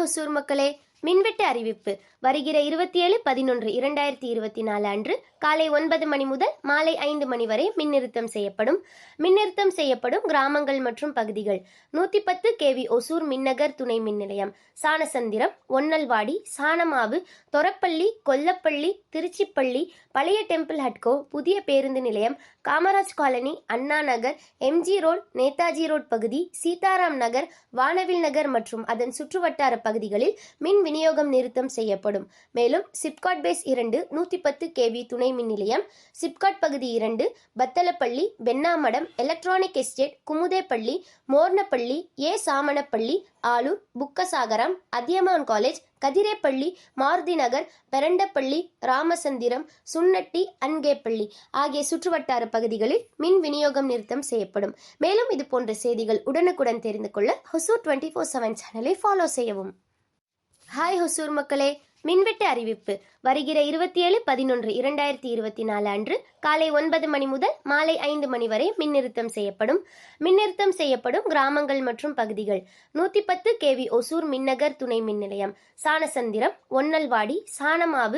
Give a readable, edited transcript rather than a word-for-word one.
ஹொசூர் மக்களே, மின்வெட்டு அறிவிப்பு. வருகிற 27/11/2024 அன்று காலை 9 மணி முதல் மாலை 5 மணி வரை மின்னிறுத்தம் செய்யப்படும். மின்னிறுத்தம் செய்யப்படும் கிராமங்கள் மற்றும் பகுதிகள்: 110 kV ஒசூர் மின்னகர் துணை மின் நிலையம், சாணசந்திரம், ஒன்னல்வாடி, சாணமாவு, தொரப்பள்ளி, கொல்லப்பள்ளி, திருச்சிப்பள்ளி, பழைய டெம்பிள் ஹட்கோ, புதிய பேருந்து நிலையம், Kamaraj colony, Anna Nagar, MG road, Netaji road பகுதி, சீதாராம் நகர், வானவில் நகர் மற்றும் அதன் சுற்றுவட்டார பகுதிகளில் மின் விநியோகம் நிறுத்தம் செய்யப்படும். மேலும் சிப்காட் பேஸ் 2 110 kV துணை மின் நிலையம், சிப்காட் பகுதி 2, Pathalapalli, Pennamadam, electronic estate, Kumudepalli, Mornapalli, Samanapalli, Alur, Bukkasagaram, Athiyaman college, Kathirepalli, Maruti Nagar, Perandapalli, Ramachandram, Sunnatti, Ankepalli ஆகிய சுற்றுவட்டார பகுதிகளில் மின் விநியோகம் நிறுத்தம் செய்யப்படும். மேலும் இது போன்ற செய்திகள் உடனுக்குடன் தெரிந்து கொள்ள ஹொசூர் 24/7 சேனலை ஃபாலோ செய்யவும். ஹாய் ஹொசூர் மக்களே, மின்வெட்டு அறிவிப்பு. வருகிற 27/11/2024 அன்று காலை 9 மணி முதல் மாலை 5 மணி வரை மின்னிறுத்தம் செய்யப்படும். மின்னிறுத்தம் செய்யப்படும் கிராமங்கள் மற்றும் பகுதிகள்: 110 kV ஒசூர் மின்னகர் துணை மின் நிலையம், சாணசந்திரம், ஒன்னல்வாடி, சாணமாவு,